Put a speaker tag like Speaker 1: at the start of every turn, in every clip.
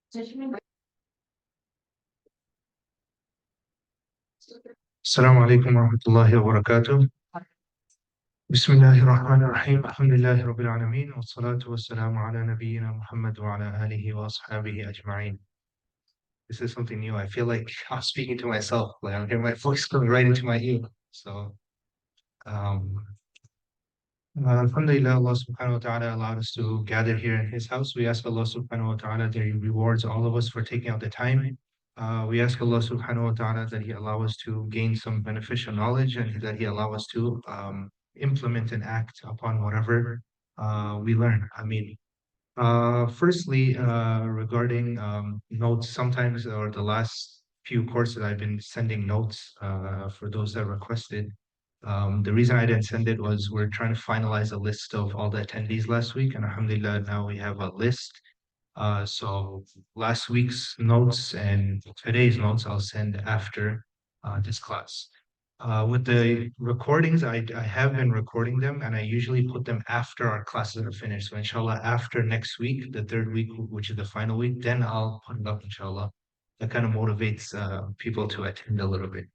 Speaker 1: السلام عليكم ورحمة الله وبركاته. بسم الله الرحمن الرحيم. الحمد لله رب العالمين والصلاة والسلام على نبينا محمد وعلى آله وأصحابه أجمعين. This is something new. I feel like I'm speaking to myself. Like I'm hearing my voice coming right into my ear. So, um, Alhamdulillah, Allah subhanahu wa ta'ala allowed us to gather here in His house. We ask Allah subhanahu wa ta'ala that He rewards all of us for taking out the time. We ask Allah subhanahu wa ta'ala that He allow us to gain some beneficial knowledge and that He allow us to implement and act upon whatever we learn. I mean, firstly, regarding notes, sometimes or the last few courses I've been sending notes for those that requested. The reason I didn't send it was we're trying to finalize a list of all the attendees last week, and alhamdulillah, now we have a list. So last week's notes and today's notes I'll send after this class. With the recordings, I have been recording them and I usually put them after our classes are finished. So inshallah, after next week, the third week, which is the final week, then I'll put it up, inshallah. That kind of motivates people to attend a little bit.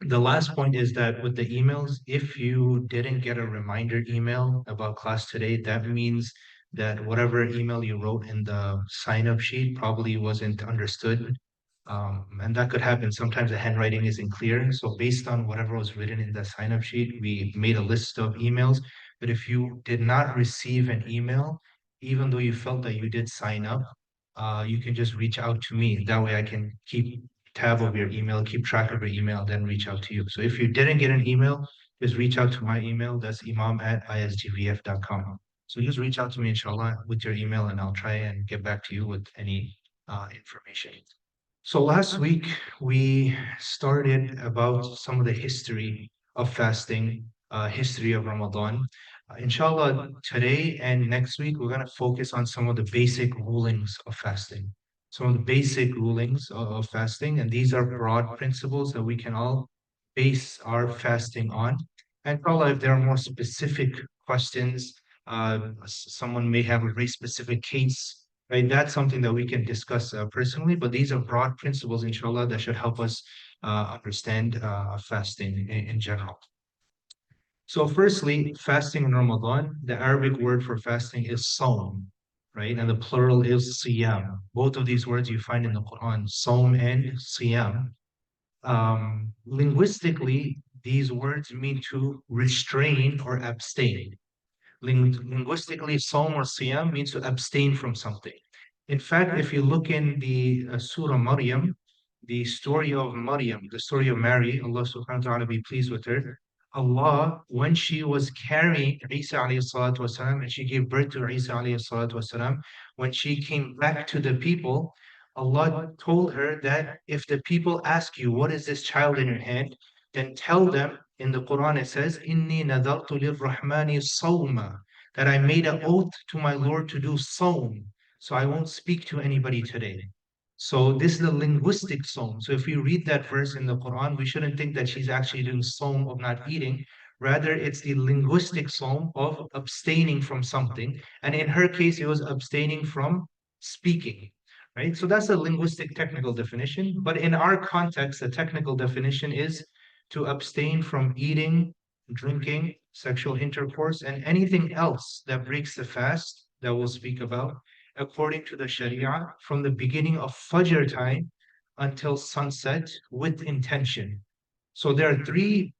Speaker 1: The last point is that with the emails, if you didn't get a reminder email about class today, that means that whatever email you wrote in the sign-up sheet probably wasn't understood. And that could happen. Sometimes the handwriting isn't clear. So based on whatever was written in the sign-up sheet, we made a list of emails. But if you did not receive an email, even though you felt that you did sign up, you can just reach out to me. That way I can keep tab of your email, keep track of your email, then reach out to you. So if you didn't get an email, just reach out to my email. That's imam@isgvf.com. So just reach out to me, inshallah, with your email, and I'll try and get back to you with any information. So last week we started about some of the history of fasting, history of Ramadan. Inshallah, today and next week we're going to focus on some of the basic rulings of fasting. Some of the basic rulings of fasting, and these are broad principles that we can all base our fasting on. And inshallah, if there are more specific questions, someone may have a very specific case, right? That's something that we can discuss personally, but these are broad principles, inshallah, that should help us understand fasting in general. So firstly, fasting in Ramadan, the Arabic word for fasting is sawm, right? And the plural is siyam. Both of these words you find in the Quran, sawm and siyam. Linguistically, these words mean to restrain or abstain. Linguistically, sawm or siyam means to abstain from something. In fact, if you look in the Surah Maryam, the story of Maryam, the story of Mary, Allah subhanahu wa ta'ala be pleased with her. Allah, when she was carrying Isa alayhi salatu wasalam, and she gave birth to Isa alayhi salatu wasalam, when she came back to the people, Allah told her that if the people ask you, what is this child in your hand? Then tell them, in the Quran it says, Inni nadartu lirrahmani sawma, that I made an oath to my Lord to do sawm, so I won't speak to anybody today. So this is the linguistic sawm. So if we read that verse in the Quran, we shouldn't think that she's actually doing sawm of not eating. Rather, it's the linguistic sawm of abstaining from something. And in her case, it was abstaining from speaking, right? So that's a linguistic technical definition. But in our context, the technical definition is to abstain from eating, drinking, sexual intercourse, and anything else that breaks the fast that we'll speak about according to the Sharia from the beginning of Fajr time until sunset with intention. So there are three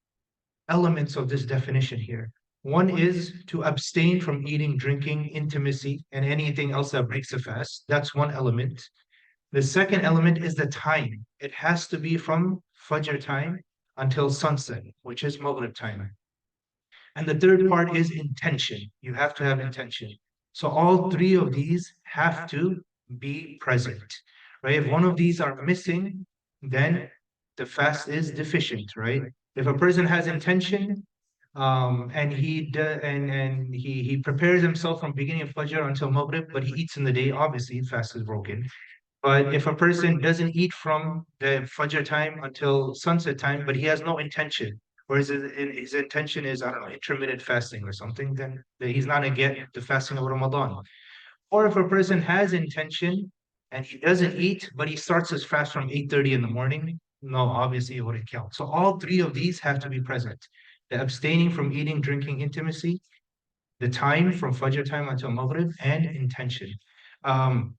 Speaker 1: elements of this definition here. One is to abstain from eating, drinking, intimacy, and anything else that breaks the fast. That's one element. The second element is the time. It has to be from Fajr time until sunset, which is Maghrib time. And the third part is intention. You have to have intention. So all three of these have to be present, right? If one of these are missing, then the fast is deficient, right? If a person has intention, and he prepares himself from beginning of Fajr until Maghrib, but he eats in the day, obviously fast is broken. But if a person doesn't eat from the Fajr time until sunset time, but he has no intention, or his intention is, I don't know, intermittent fasting or something, then he's not going to get the fasting of Ramadan. Or if a person has intention and he doesn't eat, but he starts his fast from 8:30 in the morning, no, obviously it wouldn't count. So all three of these have to be present. The abstaining from eating, drinking, intimacy, the time from Fajr time until Maghrib, and intention. Um,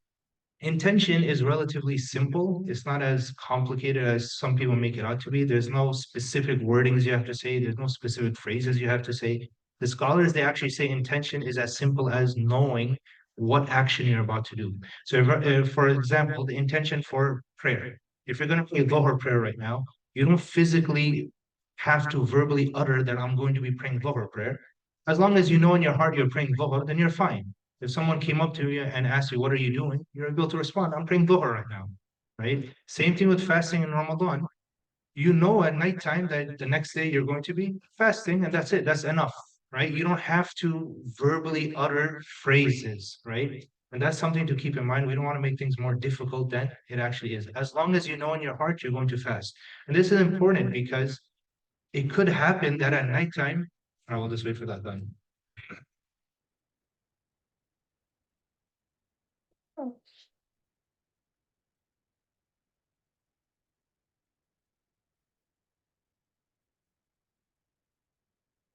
Speaker 1: Intention is relatively simple. It's not as complicated as some people make it out to be. There's no specific wordings you have to say. There's no specific phrases you have to say. The scholars, they actually say intention is as simple as knowing what action you're about to do. So, for example, the intention for prayer. If you're going to pray Dhuhr prayer right now, you don't physically have to verbally utter that I'm going to be praying Dhuhr prayer. As long as you know in your heart you're praying Dhuhr, then you're fine. If someone came up to you and asked you, what are you doing? You're able to respond, I'm praying dhuhr right now, right? Same thing with fasting in Ramadan. You know at nighttime that the next day you're going to be fasting, and that's it. That's enough, right? You don't have to verbally utter phrases, right? And that's something to keep in mind. We don't want to make things more difficult than it actually is. As long as you know in your heart you're going to fast. And this is important because it could happen that at nighttime, I will just wait for that done.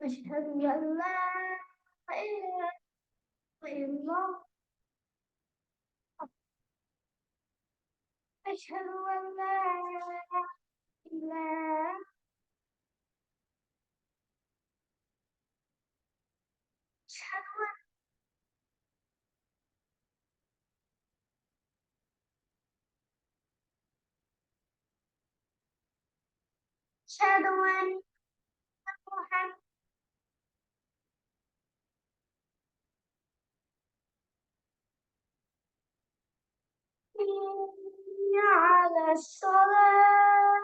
Speaker 2: أشهد أن لا إله إلا الله أشهد أن لا إله أشهد أن محمدا على الصلاة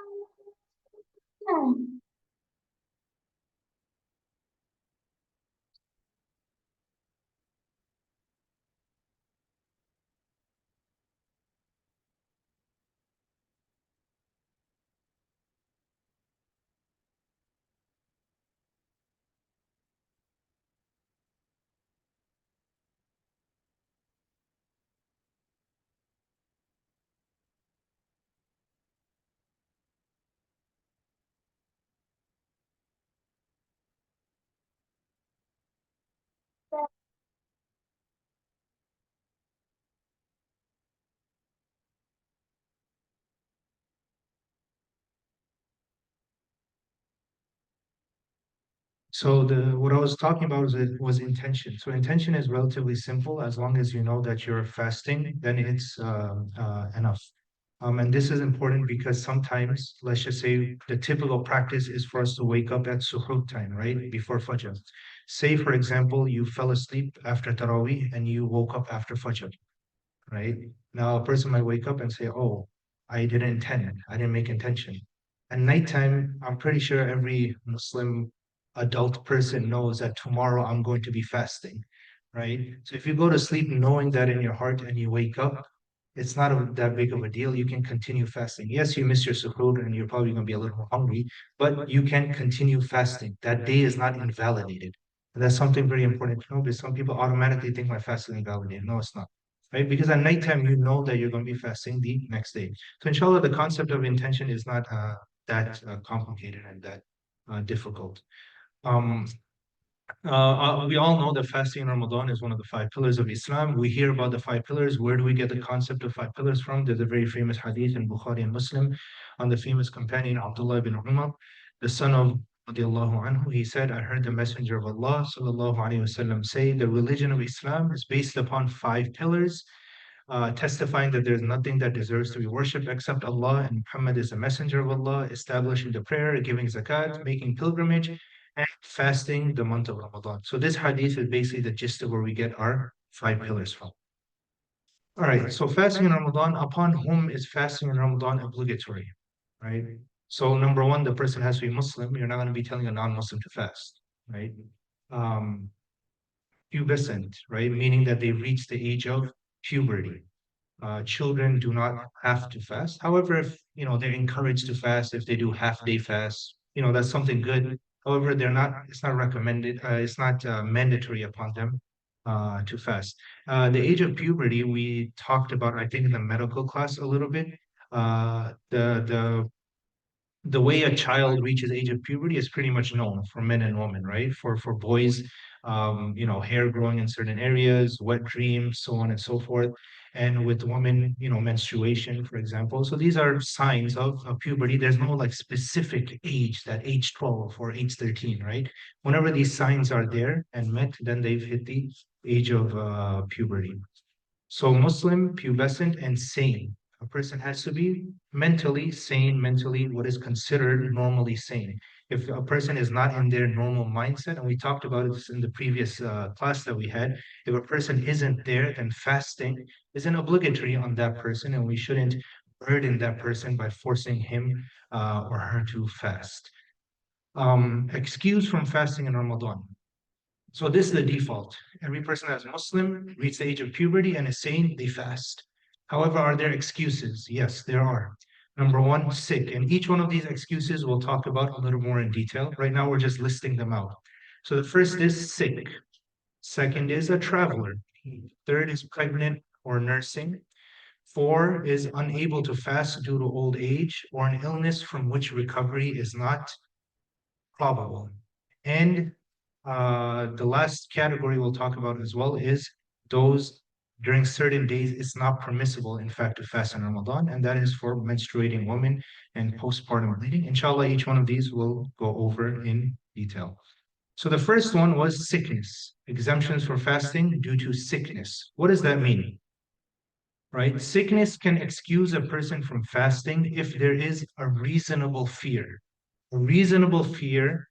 Speaker 1: So the what I was talking about was intention. So intention is relatively simple. As long as you know that you're fasting, then it's enough. And this is important because sometimes, let's just say, the typical practice is for us to wake up at suhoor time, right before Fajr. Say, for example, you fell asleep after Taraweeh and you woke up after Fajr, right? Now, a person might wake up and say, "Oh, I didn't intend. I didn't make intention." At nighttime, I'm pretty sure every Muslim adult person knows that tomorrow I'm going to be fasting, right? So if you go to sleep knowing that in your heart and you wake up, it's not that big of a deal. You can continue fasting. Yes, you miss your suhoor and you're probably going to be a little more hungry, but you can continue fasting. That day is not invalidated. And that's something very important to know because some people automatically think my fasting is invalidated. No, it's not, right? Because at nighttime, you know that you're going to be fasting the next day. So inshallah, the concept of intention is not that complicated and that difficult. Um, we all know that fasting in Ramadan is one of the five pillars of Islam. We hear about the five pillars. Where do we get the concept of five pillars from? There's a very famous hadith in Bukhari and Muslim on the famous companion Abdullah ibn Umar, the son of radiallahu anhu. He said, I heard the Messenger of Allah sallallahu alaihi wasallam say, the religion of Islam is based upon five pillars, testifying that there's nothing that deserves to be worshipped except Allah and Muhammad is a messenger of Allah, establishing the prayer, giving zakat, making pilgrimage, and fasting the month of Ramadan. So this hadith is basically the gist of where we get our five pillars from. All right, so fasting in Ramadan, upon whom is fasting in Ramadan obligatory, right? So number one, the person has to be Muslim. You're not going to be telling a non-Muslim to fast, right? Um, Pubescent, right? Meaning that they've reached the age of puberty. Children do not have to fast. However, if they're encouraged to fast, if they do half-day fasts, that's something good. However, they're not. It's not recommended. It's not mandatory upon them. to fast. The age of puberty, we talked about, I think, in the medical class a little bit. The way a child reaches age of puberty is pretty much known for men and women, right? For boys, hair growing in certain areas, wet dreams, so on and so forth. And with women, menstruation, for example. So these are signs of puberty. There's no like specific age, that age 12 or age 13, right? Whenever these signs are there and met, then they've hit the age of puberty. So Muslim, pubescent, and sane. A person has to be mentally sane, mentally what is considered normally sane. If a person is not in their normal mindset, and we talked about this in the previous class that we had, if a person isn't there, then fasting isn't obligatory on that person, and we shouldn't burden that person by forcing him or her to fast. Excuse from fasting in Ramadan. So this is the default. Every person that's Muslim reaches the age of puberty and is sane, they fast. However, are there excuses? Yes, there are. Number one, sick. And each one of these excuses we'll talk about a little more in detail. Right now, we're just listing them out. So the first is sick. Second is a traveler. Third is pregnant or nursing. Four is unable to fast due to old age or an illness from which recovery is not probable. And the last category we'll talk about as well is those during certain days it's not permissible, in fact, to fast in Ramadan, and that is for menstruating women and postpartum bleeding. Inshallah, each one of these we'll go over in detail. So the first one was sickness, exemptions for fasting due to sickness. What does that mean? Right? Sickness can excuse a person from fasting if there is a reasonable fear. A reasonable fear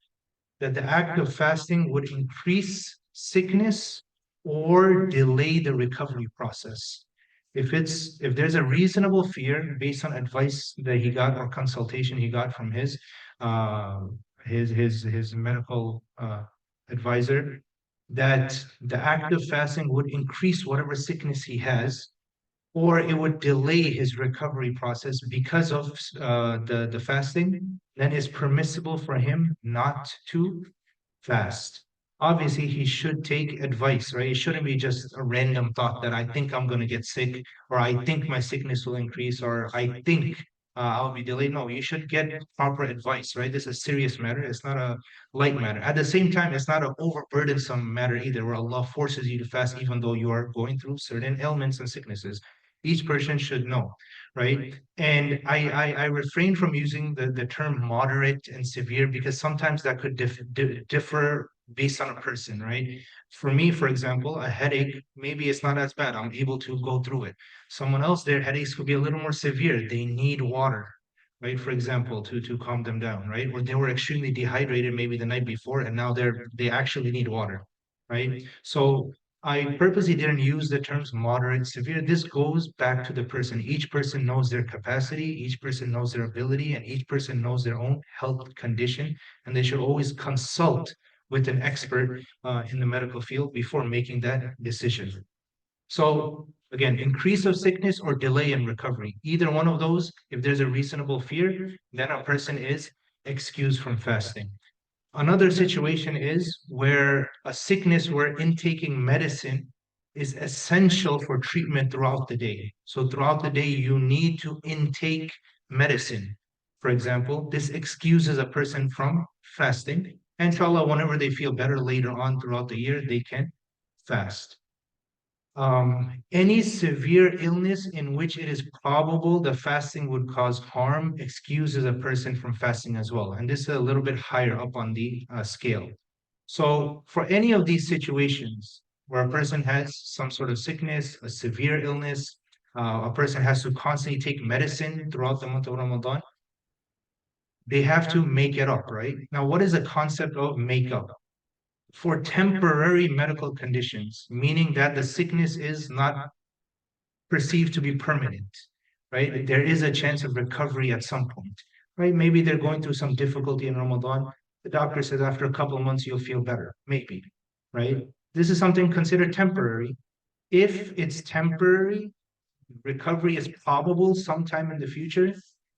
Speaker 1: that the act of fasting would increase sickness or delay the recovery process. If there's a reasonable fear based on advice that he got or consultation he got from uh, his medical advisor, that the act of fasting would increase whatever sickness he has, or it would delay his recovery process because of the fasting, then it's permissible for him not to fast. Obviously, he should take advice, right? It shouldn't be just a random thought that I think I'm going to get sick, or I think my sickness will increase, or I think I'll be delayed. No, you should get proper advice, right? This is a serious matter. It's not a light matter. At the same time, it's not an overburdensome matter either, where Allah forces you to fast even though you are going through certain ailments and sicknesses. Each person should know, right? And I refrain from using the term moderate and severe because sometimes that could differ based on a person, right? For me, for example, a headache, maybe it's not as bad. I'm able to go through it. Someone else, their headaches could be a little more severe. They need water, right? For example, to calm them down, right? Or they were extremely dehydrated maybe the night before, and now they actually need water, right? So I purposely didn't use the terms moderate, severe. This goes back to the person. Each person knows their capacity, each person knows their ability, and each person knows their own health condition. And they should always consult with an expert in the medical field before making that decision. So again, increase of sickness or delay in recovery. Either one of those, if there's a reasonable fear, then a person is excused from fasting. Another situation is where a sickness where intaking medicine is essential for treatment throughout the day. So throughout the day, you need to intake medicine. For example, this excuses a person from fasting. Inshallah, whenever they feel better later on throughout the year, they can fast. Any severe illness in which it is probable the fasting would cause harm excuses a person from fasting as well. And this is a little bit higher up on the scale. So, for any of these situations where a person has some sort of sickness, a severe illness, a person has to constantly take medicine throughout the month of Ramadan, they have to make it up, right? Now, what is the concept of make up? For temporary medical conditions, meaning that the sickness is not perceived to be permanent, right? There is a chance of recovery at some point, right? Maybe they're going through some difficulty in Ramadan. The doctor says after a couple of months, you'll feel better, maybe, right? This is something considered temporary. If it's temporary, recovery is probable sometime in the future,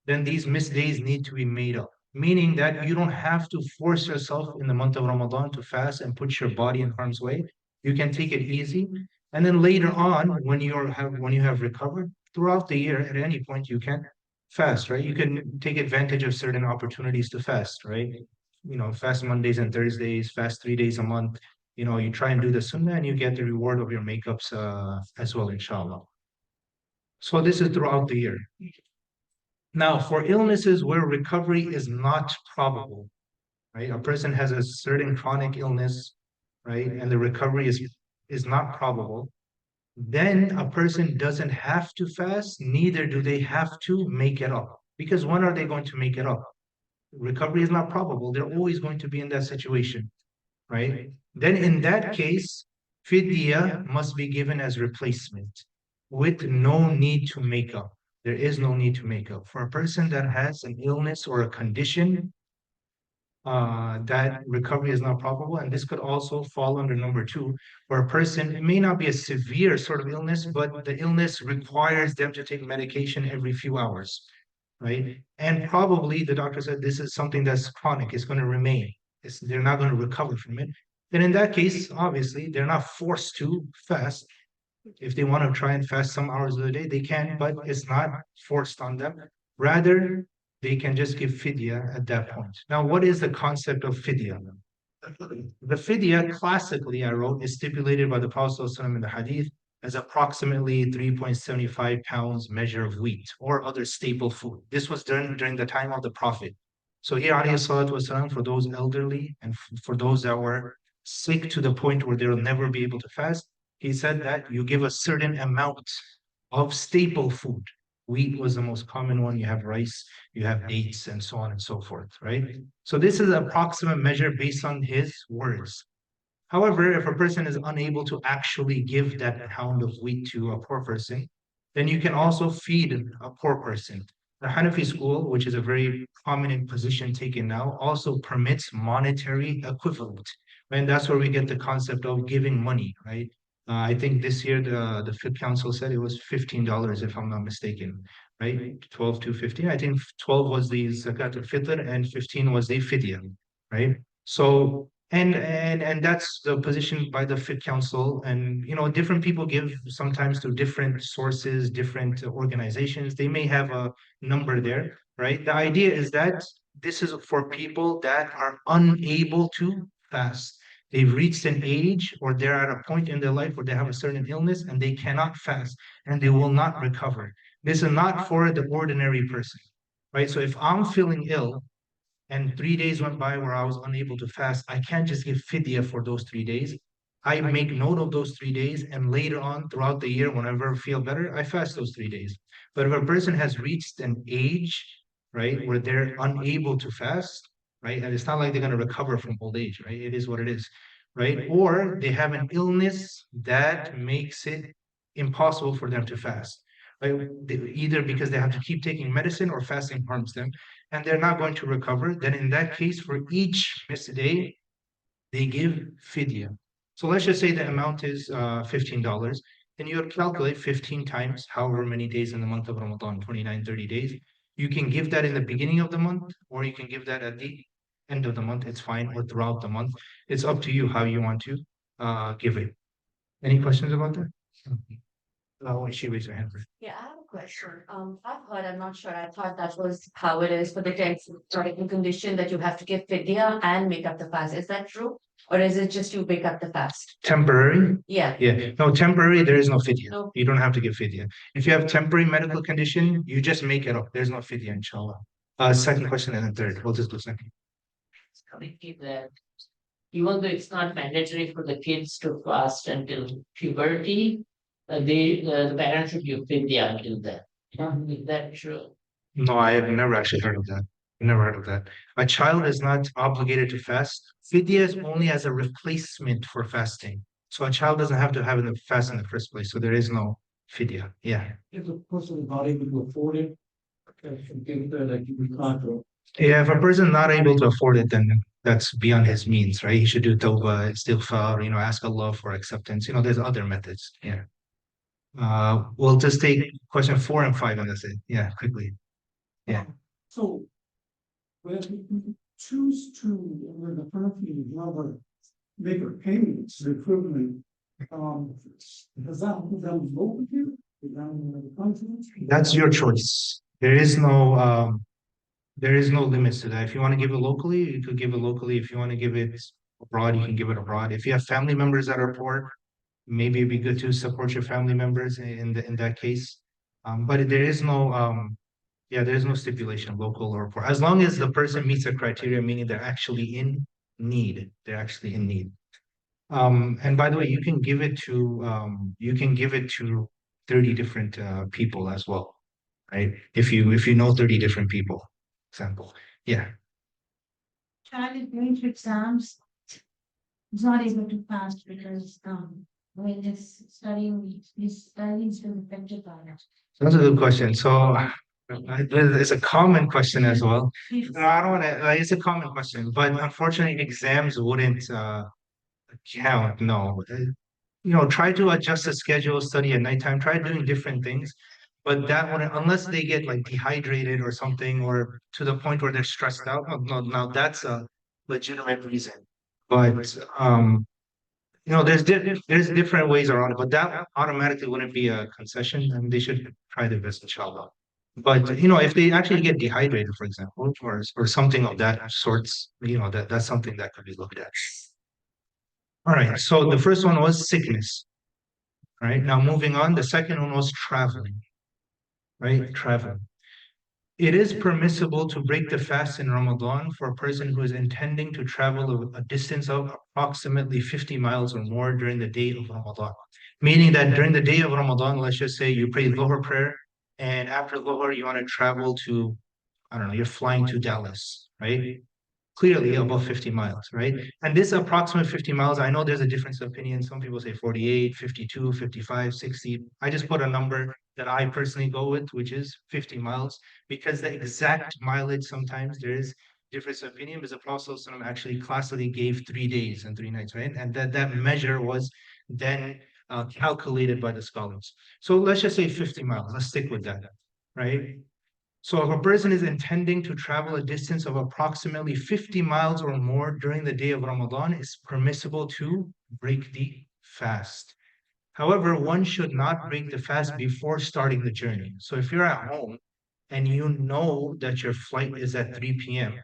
Speaker 1: then these missed days need to be made up. Meaning that you don't have to force yourself in the month of Ramadan to fast and put your body in harm's way. You can take it easy. And then later on, when you have recovered throughout the year, at any point you can fast, right? You can take advantage of certain opportunities to fast, right? Fast Mondays and Thursdays, fast 3 days a month. You try and do the sunnah and you get the reward of your makeups as well, inshallah. So this is throughout the year. Now, for illnesses where recovery is not probable, right? A person has a certain chronic illness, right? And the recovery is not probable. Then a person doesn't have to fast, neither do they have to make it up. Because when are they going to make it up? Recovery is not probable. They're always going to be in that situation, right? Then in that case, fidya must be given as replacement with no need to make up. There is no need to make up. For a person that has an illness or a condition that recovery is not probable. And this could also fall under number two, where a person, it may not be a severe sort of illness, but the illness requires them to take medication every few hours, right? And probably the doctor said this is something that's chronic, it's going to remain. They're not going to recover from it. Then in that case, obviously, they're not forced to fast. If they want to try and fast some hours of the day, they can, but it's not forced on them. Rather, they can just give fidya at that point. Now, what is the concept of fidya? The fidya, classically, I wrote, is stipulated by the Prophet ﷺ in the hadith as approximately 3.75 pounds measure of wheat or other staple food. This was done during the time of the Prophet. So here, alayhi salatu wasalam, for those elderly and for those that were sick to the point where they'll never be able to fast, he said that you give a certain amount of staple food. Wheat was the most common one. You have rice, you have dates, and so on and so forth, right? So this is an approximate measure based on his words. However, if a person is unable to actually give that pound of wheat to a poor person, then you can also feed a poor person. The Hanafi school, which is a very prominent position taken now, also permits monetary equivalent. And that's where we get the concept of giving money, right? I think this year the Fiqh Council said it was $15, if I'm not mistaken, right? 12 to 15. I think 12 was the zakat al-fitr and 15 was the fidya, right? So and that's the position by the Fit Council. And different people give sometimes to different sources, different organizations. They may have a number there, right? The idea is that this is for people that are unable to fast. They've reached an age or they're at a point in their life where they have a certain illness and they cannot fast and they will not recover. This is not for the ordinary person, right? So if I'm feeling ill and 3 days went by where I was unable to fast, I can't just give fidya for those 3 days. I make note of those 3 days, and later on throughout the year, whenever I feel better, I fast those 3 days. But if a person has reached an age, right, where they're unable to fast, right, and it's not like they're going to recover from old age, right? It is what it is, right? Or they have an illness that makes it impossible for them to fast. Right? Either because they have to keep taking medicine or fasting harms them and they're not going to recover, then in that case, for each missed day, they give fidya. So let's just say the amount is $15. Then you would calculate 15 times however many days in the month of Ramadan, 29, 30 days. You can give that in the beginning of the month, or you can give that at the end of the month. It's fine, or throughout the month. It's up to you how you want to give it. Any questions about that? Oh, she raised her hand first.
Speaker 3: Yeah, I have a question. I've heard, I'm not sure, I thought that was how it is for the technical condition that you have to give fidya and make up the fast. Is that true? Or is it just you make up the fast?
Speaker 1: Temporary?
Speaker 3: Yeah.
Speaker 1: Yeah. No, temporary, there is no fidya.
Speaker 3: No.
Speaker 1: You don't have to give fidya. If you have temporary medical condition, you just make it up. There's no fidya, inshallah. Second question and then third. We'll just do second.
Speaker 4: Coming to that, even though it's not mandatory for the kids to fast until puberty, the parents should give fidya until then. Is that true?
Speaker 1: No, I have never actually heard of that. Never heard of that. A child is not obligated to fast. Fidya is only as a replacement for fasting. So a child doesn't have to have the fast in the first place. So there is no fidya. Yeah.
Speaker 5: If a person is not able to afford it, give the like you control.
Speaker 1: Yeah, if a person not able to afford it, then that's beyond his means, right? He should do tawbah, istighfar, ask Allah for acceptance. There's other methods. Yeah. We'll just take question 4 and 5 and that's it. Yeah, quickly. Yeah.
Speaker 5: So when you choose to, when the party rather make a payment, the equivalent Does that vote with you? Is that in the country?
Speaker 1: That's your choice. There is no limits to that. If you want to give it locally, you could give it locally. If you want to give it abroad, you can give it abroad. If you have family members that are poor, maybe it'd be good to support your family members in that case. But there is no yeah, there is no stipulation, local or poor, as long as the person meets the criteria, meaning they're actually in need. They're actually in need. And by the way, you can give it to 30 different people as well, right? If you know 30 different people, example. Yeah.
Speaker 6: Child is going through exams, is not able to pass because, when his studying's been affected by it.
Speaker 1: That's a good question. So it's a common question as well. No, I don't want to, it's a common question, but unfortunately, exams wouldn't count. No. Try to adjust the schedule, study at nighttime, try doing different things. But that wouldn't, unless they get like dehydrated or something, or to the point where they're stressed out. No, now that's a legitimate reason. But there's different ways around it, but that automatically wouldn't be a concession, and they should try their best, inshallah. But if they actually get dehydrated, for example, or something of that sorts, that's something that could be looked at. All right. So the first one was sickness. Right. Now moving on, the second one was traveling. Right, traveling. It is permissible to break the fast in Ramadan for a person who is intending to travel a distance of approximately 50 miles or more during the day of Ramadan. Meaning that during the day of Ramadan, let's just say you pray Dhuhr prayer, and after Dhuhr, you want to travel to, I don't know, you're flying to Dallas, right? Clearly above 50 miles, right? And this approximate 50 miles, I know there's a difference of opinion. Some people say 48, 52, 55, 60. I just put a number that I personally go with, which is 50 miles, because the exact mileage, sometimes there is difference of opinion, because the Prophet actually classically gave 3 days and 3 nights, right? And that measure was then calculated by the scholars. So let's just say 50 miles. Let's stick with that, right? So if a person is intending to travel a distance of approximately 50 miles or more during the day of Ramadan, it's permissible to break the fast. However, one should not break the fast before starting the journey. So if you're at home and you know that your flight is at 3 p.m.,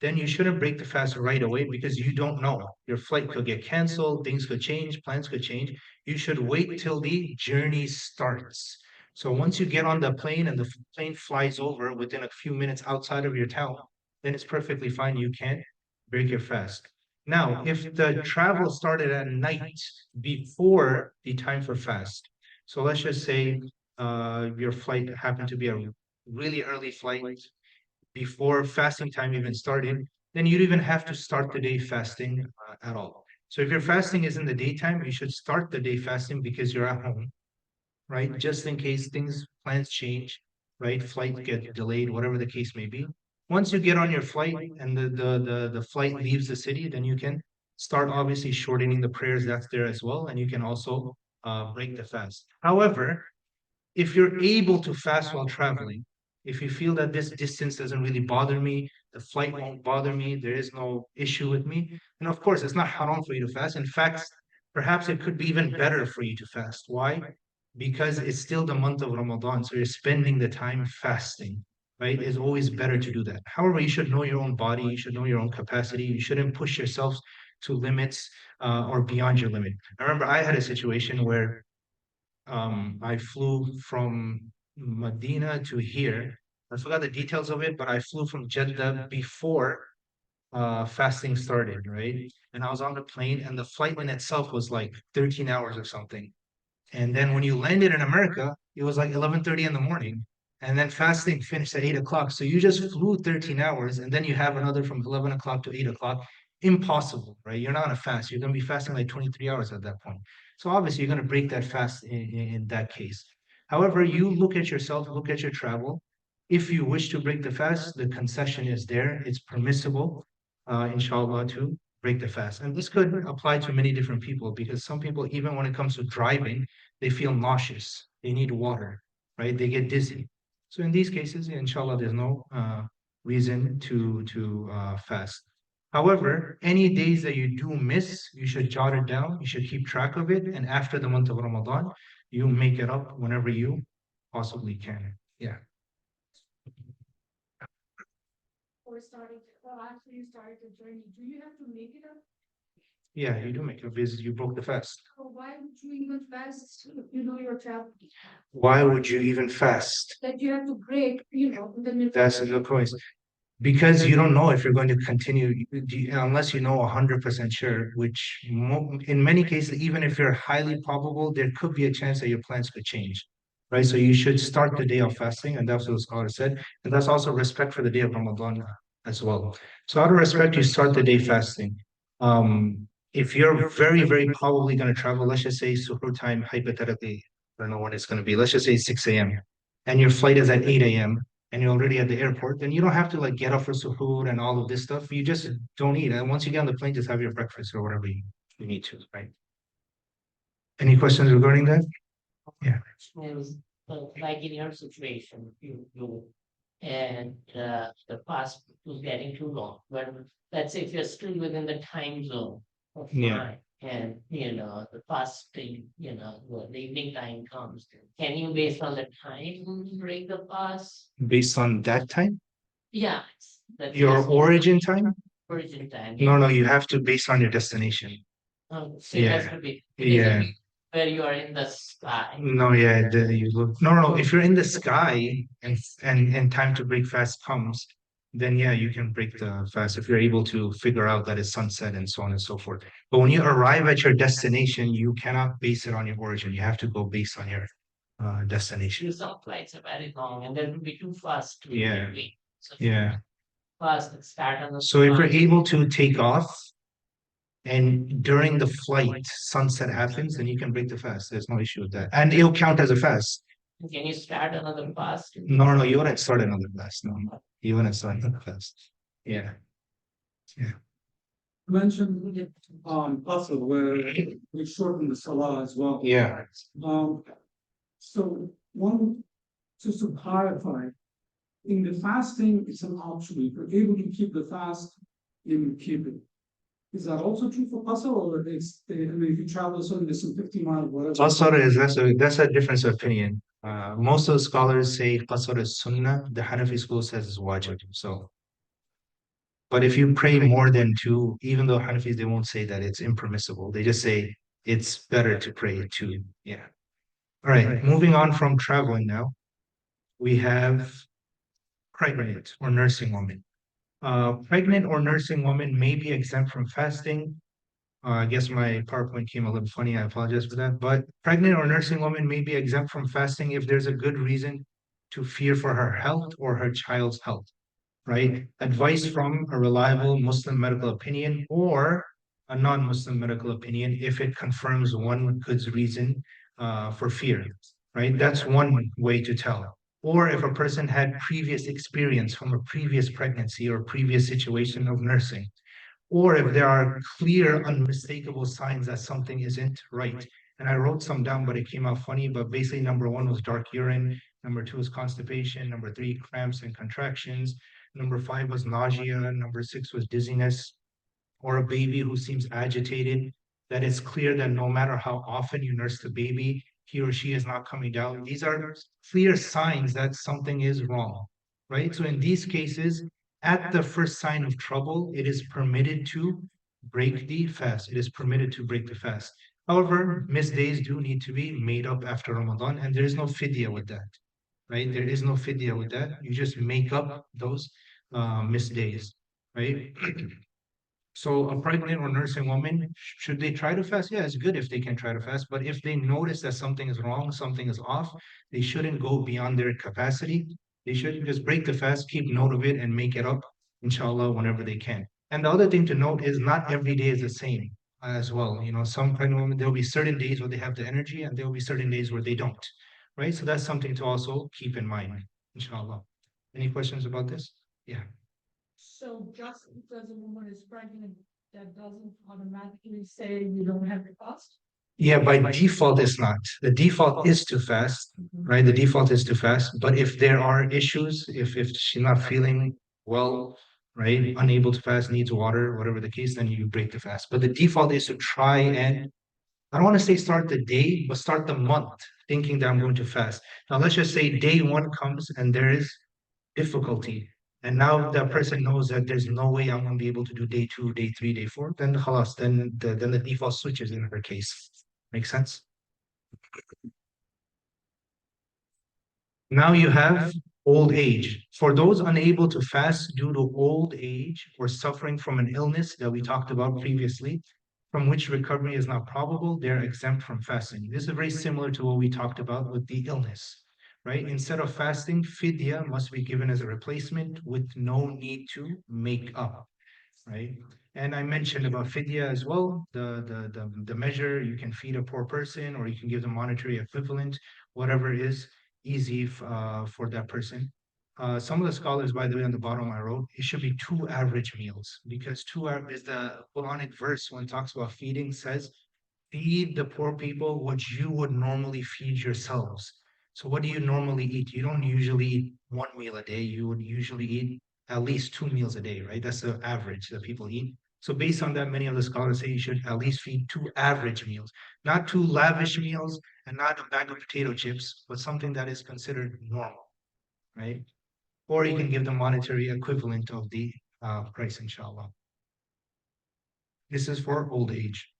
Speaker 1: then you shouldn't break the fast right away, because you don't know. Your flight could get canceled, things could change, plans could change. You should wait till the journey starts. So once you get on the plane and the plane flies over within a few minutes outside of your town, then it's perfectly fine. You can break your fast. Now, if the travel started at night before the time for fast, so let's just say your flight happened to be a really early flight before fasting time even started, then you don't even have to start the day fasting at all. So if your fasting is in the daytime, you should start the day fasting because you're at home, right? Just in case plans change, right? Flight get delayed, whatever the case may be. Once you get on your flight and the flight leaves the city, then you can start obviously shortening the prayers that's there as well, and you can also break the fast. However, if you're able to fast while traveling, if you feel that this distance doesn't really bother me, the flight won't bother me, there is no issue with me, and of course, it's not haram for you to fast. In fact, perhaps it could be even better for you to fast. Why? Because it's still the month of Ramadan, so you're spending the time fasting, right? It's always better to do that. However, you should know your own body, you should know your own capacity, you shouldn't push yourself to limits or beyond your limit. I remember I had a situation where I flew from Medina to here. I forgot the details of it, but I flew from Jeddah before fasting started, right? And I was on the plane, and the flight in itself was like 13 hours or something. And then when you landed in America, it was like 11:30 in the morning. And then fasting finished at 8 o'clock. So you just flew 13 hours, and then you have another from 11 o'clock to 8 o'clock. Impossible, right? You're not on a fast. You're going to be fasting like 23 hours at that point. So obviously, you're going to break that fast in that case. However, you look at yourself, look at your travel. If you wish to break the fast, the concession is there. It's permissible, inshallah, to break the fast. And this could apply to many different people, because some people, even when it comes to driving, they feel nauseous. They need water, right? They get dizzy. So in these cases, inshallah, there's no reason to fast. However, any days that you do miss, you should jot it down, you should keep track of it, and after the month of Ramadan, you make it up whenever you possibly can. Yeah.
Speaker 6: Or starting, well, after you started the journey, do you have to make it up?
Speaker 1: Yeah, you do make it because you broke the fast.
Speaker 6: So why would you even fast if you know you're traveling?
Speaker 1: Why would you even fast?
Speaker 6: That you have to break, in the middle.
Speaker 1: That's a good point. Because you don't know if you're going to continue unless you know 100% sure, which in many cases, even if you're highly probable, there could be a chance that your plans could change. Right. So you should start the day of fasting, and that's what the scholar said. And that's also respect for the day of Ramadan as well. So out of respect, you start the day fasting. If you're very, very probably going to travel, let's just say suhoor time, hypothetically, I don't know when it's going to be, let's just say 6 a.m. and your flight is at 8 a.m. and you're already at the airport, then you don't have to like get up for suhoor and all of this stuff. You just don't eat. And once you get on the plane, just have your breakfast or whatever you need to, right? Any questions regarding that? Yeah.
Speaker 4: Is, like in your situation, you and the fast was getting too long. But let's say if you're still within the time zone of
Speaker 1: Yeah.
Speaker 4: time, and the fasting, the evening time comes, can you, based on the time, break the fast?
Speaker 1: Based on that time?
Speaker 4: Yeah, that's
Speaker 1: Your
Speaker 4: just
Speaker 1: origin time?
Speaker 4: origin time.
Speaker 1: No, you have to based on your destination.
Speaker 4: So it has
Speaker 1: Yeah.
Speaker 4: to be
Speaker 1: Yeah.
Speaker 4: where you are in the sky.
Speaker 1: No, yeah, you look. No. If you're in the sky and time to break fast comes, then yeah, you can break the fast if you're able to figure out that it's sunset and so on and so forth. But when you arrive at your destination, you cannot base it on your origin. You have to go based on your destination.
Speaker 4: Some flights are very long and that would be too fast to
Speaker 1: Yeah.
Speaker 4: wait. So
Speaker 1: Yeah.
Speaker 4: fast start on the
Speaker 1: So if you're
Speaker 4: flight.
Speaker 1: able to take off and during the flight sunset happens, then you can break the fast. There's no issue with that. And it'll count as a fast.
Speaker 4: Can you start another fast?
Speaker 1: No, you wouldn't start another fast. No, you wouldn't start another fast. Yeah.
Speaker 5: Mentioned also where we shorten the salah as well.
Speaker 1: Yeah.
Speaker 5: So one, just to clarify, in the fasting, it's an option. If you're able to keep the fast, you keep it. Is that also true for qasr, or if you travel a certain distance, 50 miles, whatever?
Speaker 1: Qasr is that's a difference of opinion. Most of the scholars say Qasr is sunnah. The Hanafi school says it's wajib. So, but if you pray more than two, even though Hanafis they won't say that it's impermissible. They just say it's better to pray two. Yeah. All right. Moving on from traveling now, we have pregnant or nursing women. Pregnant or nursing women may be exempt from fasting. I guess my PowerPoint came a little funny. I apologize for that. But pregnant or nursing woman may be exempt from fasting if there's a good reason to fear for her health or her child's health, right? Advice from a reliable Muslim medical opinion or a non-Muslim medical opinion if it confirms one good reason for fear, right? That's one way to tell. Or if a person had previous experience from a previous pregnancy or previous situation of nursing, or if there are clear, unmistakable signs that something isn't right. And I wrote some down, but it came out funny. But basically, number one was dark urine. Number two was constipation. Number three, cramps and contractions. Number five was nausea. Number six was dizziness. Or a baby who seems agitated, that it's clear that no matter how often you nurse the baby, he or she is not coming down. These are clear signs that something is wrong, right? So in these cases, at the first sign of trouble, it is permitted to break the fast. It is permitted to break the fast. However, missed days do need to be made up after Ramadan, and there is no fidya with that, right? There is no fidya with that. You just make up those missed days, right? So a pregnant or nursing woman, should they try to fast? Yeah, it's good if they can try to fast, but if they notice that something is wrong, something is off, they shouldn't go beyond their capacity. They should just break the fast, keep note of it, and make it up, inshallah, whenever they can. And the other thing to note is not every day is the same as well. Some pregnant women, there'll be certain days where they have the energy, and there'll be certain days where they don't, right? So that's something to also keep in mind, inshallah. Any questions about this? Yeah.
Speaker 6: So just because a woman is pregnant, that doesn't automatically say you don't have to fast?
Speaker 1: Yeah, by default, it's not. The default is to fast, right? The default is to fast. But if there are issues, if she's not feeling well, right? Unable to fast, needs water, whatever the case, then you break the fast. But the default is to try and, I don't want to say start the day, but start the month thinking that I'm going to fast. Now, let's just say day one comes and there is difficulty. And now that person knows that there's no way I'm going to be able to do day two, day three, day four, then khalas, then the default switches in her case. Make sense? Now you have old age. For those unable to fast due to old age or suffering from an illness that we talked about previously, from which recovery is not probable, they're exempt from fasting. This is very similar to what we talked about with the illness, right? Instead of fasting, fidya must be given as a replacement with no need to make up, right? And I mentioned about fidya as well, the measure you can feed a poor person or you can give them monetary equivalent, whatever is easy for that person. Some of the scholars, by the way, on the bottom I wrote, it should be 2 average meals because is the Quranic verse when it talks about feeding says, feed the poor people what you would normally feed yourselves. So what do you normally eat? You don't usually eat 1 meal a day. You would usually eat at least 2 meals a day, right? That's the average that people eat. So based on that, many of the scholars say you should at least feed 2 average meals, not 2 lavish meals and not a bag of potato chips, but something that is considered normal, right? Or you can give the monetary equivalent of the price, inshallah. This is for old age.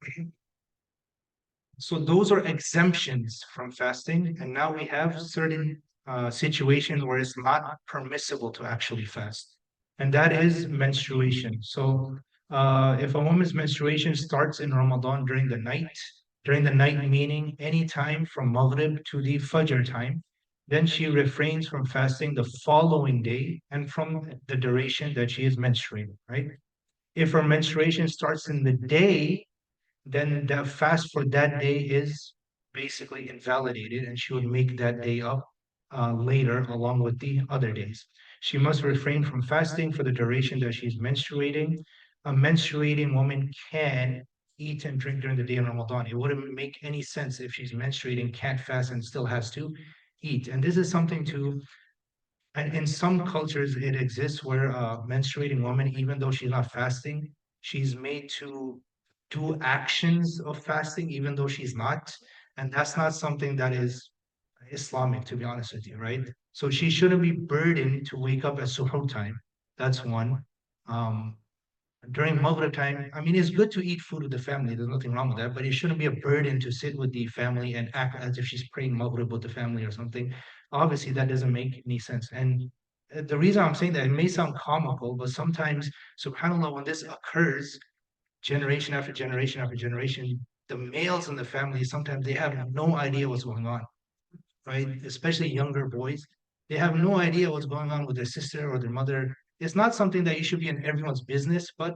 Speaker 1: So those are exemptions from fasting. And now we have certain situations where it's not permissible to actually fast. And that is menstruation. So if a woman's menstruation starts in Ramadan during the night meaning any time from Maghrib to the Fajr time, then she refrains from fasting the following day and from the duration that she is menstruating, right? If her menstruation starts in the day, then the fast for that day is basically invalidated and she would make that day up later along with the other days. She must refrain from fasting for the duration that she's menstruating. A menstruating woman can eat and drink during the day in Ramadan. It wouldn't make any sense if she's menstruating, can't fast, and still has to eat. And this is something to, and in some cultures, it exists where a menstruating woman, even though she's not fasting, she's made to do actions of fasting, even though she's not. And that's not something that is Islamic, to be honest with you, right? So she shouldn't be burdened to wake up at suhoor time. That's one. Um, During Maghrib time, I mean, it's good to eat food with the family. There's nothing wrong with that, but it shouldn't be a burden to sit with the family and act as if she's praying Maghrib with the family or something. Obviously, that doesn't make any sense. And the reason I'm saying that, it may sound comical, but sometimes, subhanAllah, when this occurs, generation after generation after generation, the males in the family, sometimes they have no idea what's going on, right? Especially younger boys. They have no idea what's going on with their sister or their mother. It's not something that you should be in everyone's business, but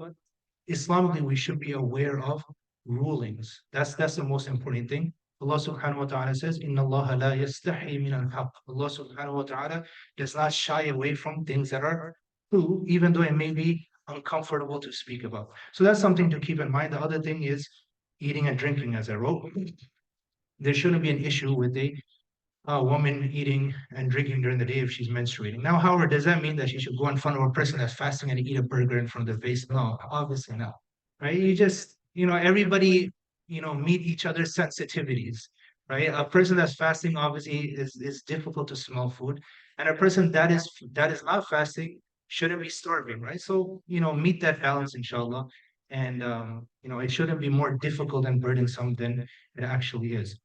Speaker 1: Islamically, we should be aware of rulings. That's the most important thing. Allah subhanahu wa ta'ala says, Inna Allah la yastahi min al-haq. Allah subhanahu wa ta'ala does not shy away from things that are true, even though it may be uncomfortable to speak about. So that's something to keep in mind. The other thing is eating and drinking, as I wrote. There shouldn't be an issue with a woman eating and drinking during the day if she's menstruating. Now, however, does that mean that she should go in front of a person that's fasting and eat a burger in front of their face? No, obviously not. Right? You just, everybody, meet each other's sensitivities, right? A person that's fasting obviously is difficult to smell food, and a person that is not fasting shouldn't be starving, right? So, meet that balance, inshallah. And it shouldn't be more difficult and burdensome than it actually is.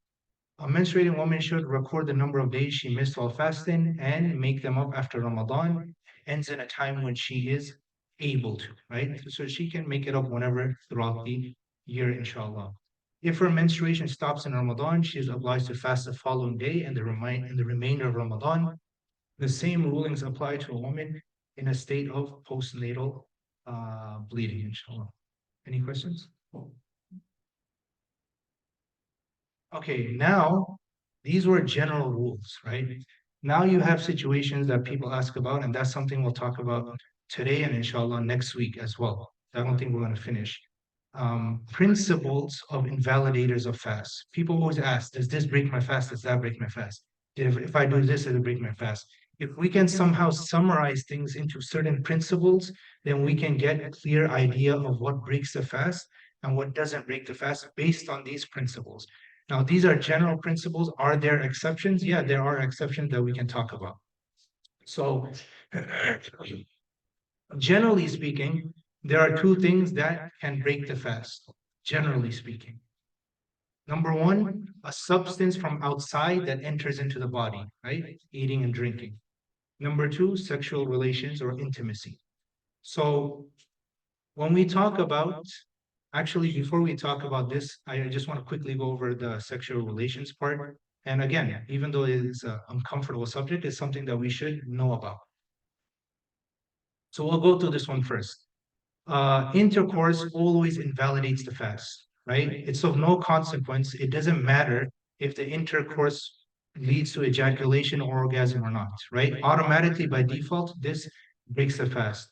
Speaker 1: A menstruating woman should record the number of days she missed while fasting and make them up after Ramadan ends in a time when she is able to, right? So she can make it up whenever throughout the year, inshallah. If her menstruation stops in Ramadan, she is obliged to fast the following day and the remainder of Ramadan. The same rulings apply to a woman in a state of postnatal bleeding, inshallah. Any questions? Okay, now these were general rules, right? Now you have situations that people ask about, and that's something we'll talk about today and inshallah next week as well. I don't think we're going to finish. Principles of invalidators of fast. People always ask, does this break my fast? Does that break my fast? If I do this, it'll break my fast. If we can somehow summarize things into certain principles, then we can get a clear idea of what breaks the fast and what doesn't break the fast based on these principles. Now, these are general principles. Are there exceptions? Yeah, there are exceptions that we can talk about. So, generally speaking, there are two things that can break the fast, generally speaking. Number one, a substance from outside that enters into the body, right? Eating and drinking. Number two, sexual relations or intimacy. So when we talk about, actually, before we talk about this, I just want to quickly go over the sexual relations part. And again, even though it is an uncomfortable subject, it's something that we should know about. So we'll go through this one first. Intercourse always invalidates the fast, right? It's of no consequence. It doesn't matter if the intercourse leads to ejaculation or orgasm or not, right? Automatically by default, this breaks the fast.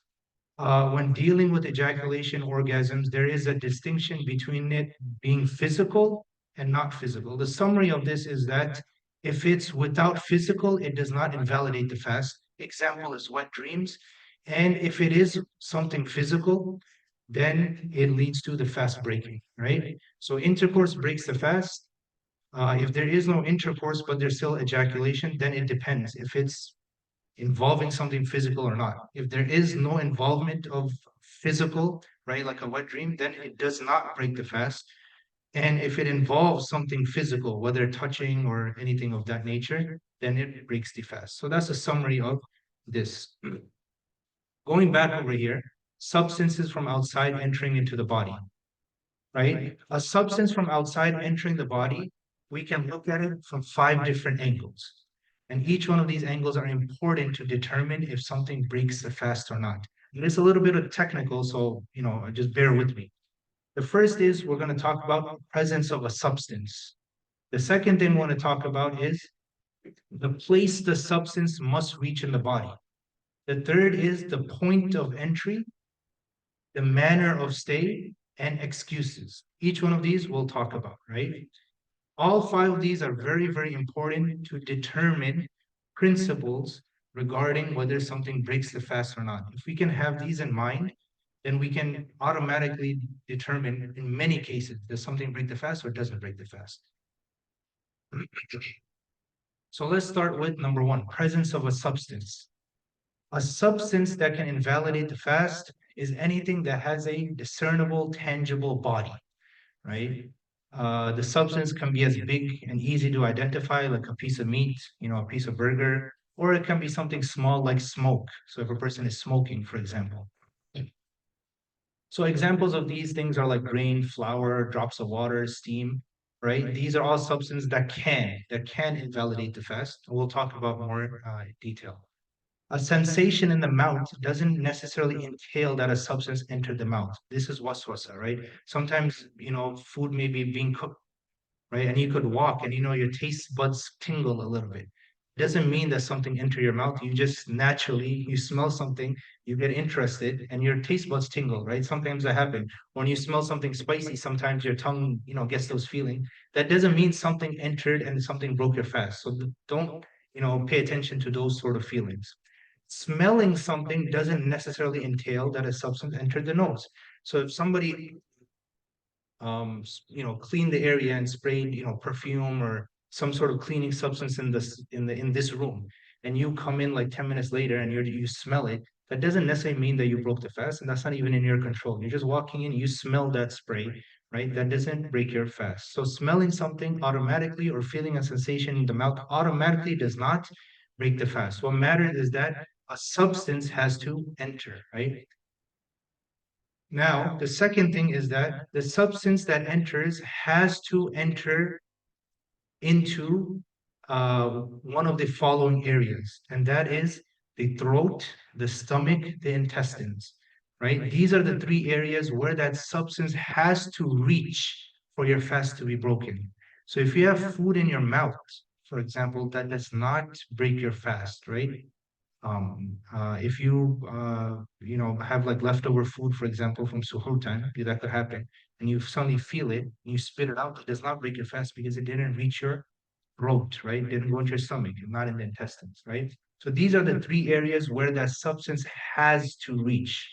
Speaker 1: When dealing with ejaculation orgasms, there is a distinction between it being physical and not physical. The summary of this is that if it's without physical, it does not invalidate the fast. Example is wet dreams. And if it is something physical, then it leads to the fast breaking, right? So intercourse breaks the fast. If there is no intercourse, but there's still ejaculation, then it depends if it's involving something physical or not. If there is no involvement of physical, right, like a wet dream, then it does not break the fast. And if it involves something physical, whether touching or anything of that nature, then it breaks the fast. So that's a summary of this. Going back over here, substances from outside entering into the body, right? A substance from outside entering the body, we can look at it from 5 different angles. And each one of these angles are important to determine if something breaks the fast or not. And it's a little bit of technical, so just bear with me. The first is we're going to talk about presence of a substance. The second thing we want to talk about is the place the substance must reach in the body. The third is the point of entry, the manner of stay, and excuses. Each one of these we'll talk about, right? All 5 of these are very, very important to determine principles regarding whether something breaks the fast or not. If we can have these in mind, then we can automatically determine in many cases, does something break the fast or doesn't break the fast? So let's start with number 1, presence of a substance. A substance that can invalidate the fast is anything that has a discernible, tangible body, right? The substance can be as big and easy to identify, like a piece of meat, a piece of burger, or it can be something small like smoke. So if a person is smoking, for example. So examples of these things are like grain, flour, drops of water, steam, right? These are all substances that can invalidate the fast. We'll talk about more detail. A sensation in the mouth doesn't necessarily entail that a substance entered the mouth. This is waswasa, right? Sometimes, food may be being cooked, right? And you could walk and, your taste buds tingle a little bit. Doesn't mean that something entered your mouth. You just naturally, you smell something, you get interested and your taste buds tingle, right? Sometimes that happens. When you smell something spicy, sometimes your tongue, gets those feelings. That doesn't mean something entered and something broke your fast. So don't, pay attention to those sort of feelings. Smelling something doesn't necessarily entail that a substance entered the nose. So if somebody clean the area and sprayed, perfume or some sort of cleaning substance in this room, and you come in like 10 minutes later and you smell it, that doesn't necessarily mean that you broke the fast, and that's not even in your control. You're just walking in, you smell that spray, right? That doesn't break your fast. So smelling something automatically or feeling a sensation in the mouth automatically does not break the fast. What matters is that a substance has to enter, right? Now, the second thing is that the substance that enters has to enter into one of the following areas, and that is the throat, the stomach, the intestines, right? These are the 3 areas where that substance has to reach for your fast to be broken. So if you have food in your mouth, for example, that does not break your fast, right? If you have like leftover food, for example, from suhoor time, that could happen, and you suddenly feel it, and you spit it out, it does not break your fast because it didn't reach your throat, right? Didn't go into your stomach, not in the intestines, right? So these are the three areas where that substance has to reach: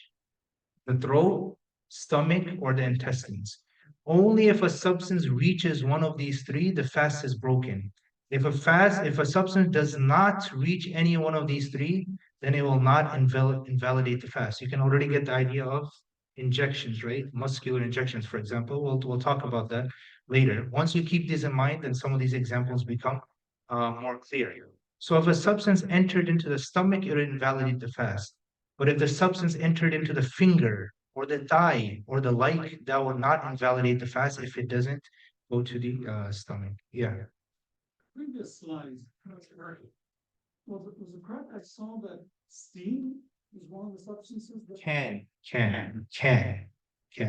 Speaker 1: the throat, stomach, or the intestines. Only if a substance reaches one of these three, the fast is broken. If a substance does not reach any one of these three, then it will not invalidate the fast. You can already get the idea of injections, right? Muscular injections, for example. We'll talk about that later. Once you keep these in mind, then some of these examples become more clear. So if a substance entered into the stomach, it would invalidate the fast. But if the substance entered into the finger or the thigh or the like, that will not invalidate the fast if it doesn't go to the stomach. Yeah.
Speaker 5: Previous slides, was it correct? I saw that steam is one of the substances that.
Speaker 1: Can.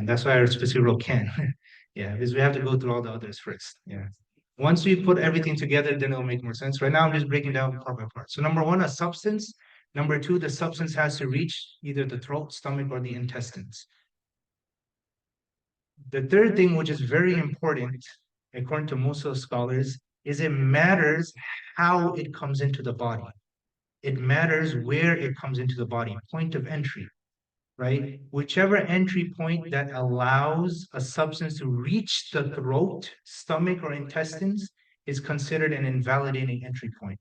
Speaker 1: That's why I specifically wrote can. Yeah, because we have to go through all the others first. Yeah. Once we put everything together, then it'll make more sense. Right now, I'm just breaking down part by part. So number one, a substance. Number two, the substance has to reach either the throat, stomach, or the intestines. The third thing, which is very important, according to most of the scholars, is it matters how it comes into the body. It matters where it comes into the body, point of entry, right? Whichever entry point that allows a substance to reach the throat, stomach, or intestines is considered an invalidating entry point.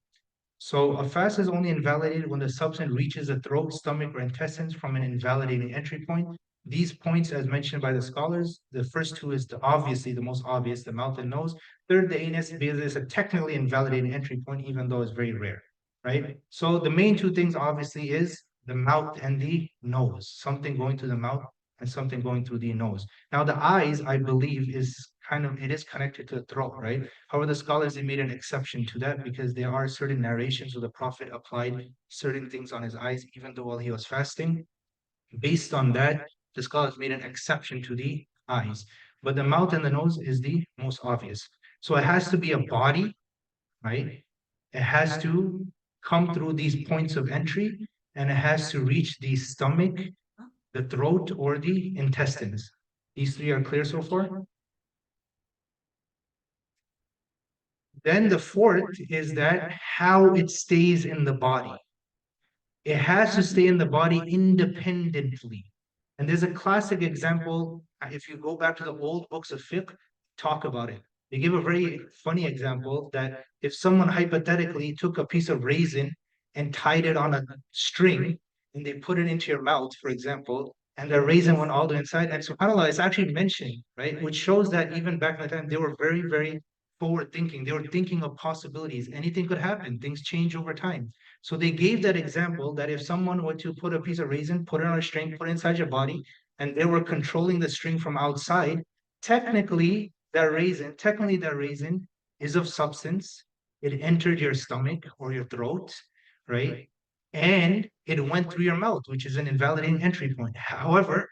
Speaker 1: So a fast is only invalidated when the substance reaches the throat, stomach, or intestines from an invalidating entry point. These points, as mentioned by the scholars, the first two is obviously the most obvious, the mouth and nose. Third, the anus, because it's a technically invalidating entry point, even though it's very rare, right? So the main two things obviously is the mouth and the nose, something going through the mouth and something going through the nose. Now the eyes, I believe, it is connected to the throat, right? However, the scholars, they made an exception to that because there are certain narrations where the Prophet applied certain things on his eyes, even though while he was fasting. Based on that, the scholars made an exception to the eyes. But the mouth and the nose is the most obvious. So it has to be a body, right? It has to come through these points of entry, and it has to reach the stomach, the throat, or the intestines. These three are clear so far? Then the fourth is that how it stays in the body. It has to stay in the body independently. And there's a classic example, if you go back to the old books of fiqh, talk about it. They give a very funny example that if someone hypothetically took a piece of raisin and tied it on a string and they put it into your mouth, for example, and the raisin went all the way inside, and subhanAllah, it's actually mentioned, right? Which shows that even back in the time, they were very, very forward thinking. They were thinking of possibilities. Anything could happen. Things change over time. So they gave that example that if someone were to put a piece of raisin, put it on a string, put it inside your body, and they were controlling the string from outside, technically that raisin is of substance. It entered your stomach or your throat, right? And it went through your mouth, which is an invalidating entry point. However,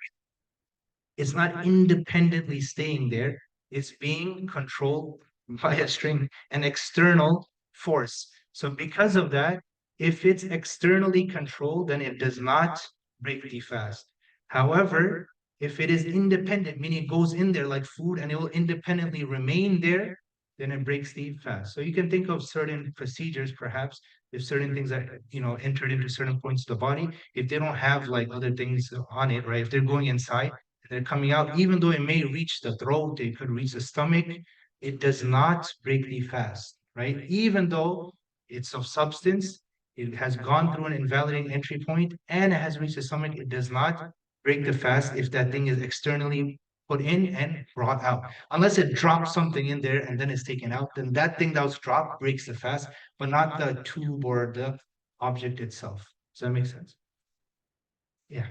Speaker 1: it's not independently staying there. It's being controlled by a string, an external force. So because of that, if it's externally controlled, then it does not break the fast. However, if it is independent, meaning it goes in there like food and it will independently remain there, then it breaks the fast. So you can think of certain procedures, perhaps, if certain things are, entered into certain points of the body, if they don't have like other things on it, right? If they're going inside, they're coming out, even though it may reach the throat, it could reach the stomach, it does not break the fast, right? Even though it's of substance, it has gone through an invalidating entry point and it has reached the stomach, it does not break the fast if that thing is externally put in and brought out. Unless it drops something in there and then it's taken out, then that thing that was dropped breaks the fast, but not the tube or the object itself. Does that make sense? Yeah.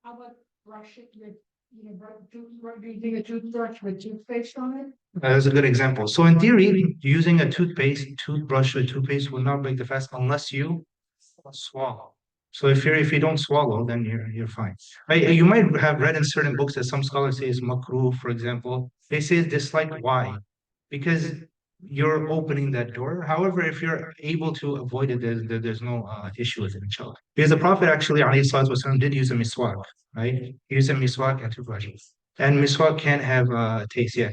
Speaker 6: How about brush it with, do you think a toothbrush with toothpaste on it?
Speaker 1: That's a good example. So in theory, using a toothbrush with toothpaste will not break the fast unless you swallow. So if you don't swallow, then you're fine. Right? You might have read in certain books that some scholars say is makruh, for example. They say it's disliked. Why? Because you're opening that door. However, if you're able to avoid it, there's no issue with it, inshallah. Because the Prophet actually, alayhi salatu wasalam, did use a miswak, right? He used a miswak and toothbrushes. And miswak can have taste, yeah.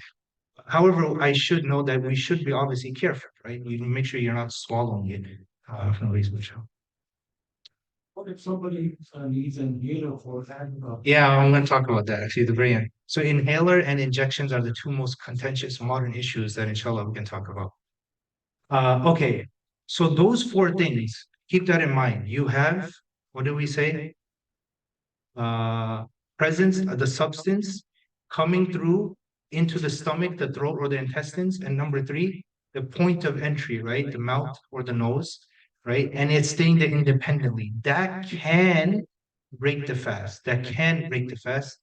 Speaker 1: However, I should know that we should be obviously careful, right? You make sure you're not swallowing it for no reason.
Speaker 5: What if somebody needs an inhaler for asthma?
Speaker 1: Yeah, I'm going to talk about that actually at the very end. So inhaler and injections are the two most contentious modern issues that inshallah we can talk about. Okay, so those four things, keep that in mind. You have, what do we say? Uh, presence, the substance coming through into the stomach, the throat, or the intestines. And number three, the point of entry, right? The mouth or the nose, right? And it's staying there independently. That can break the fast. That can break the fast.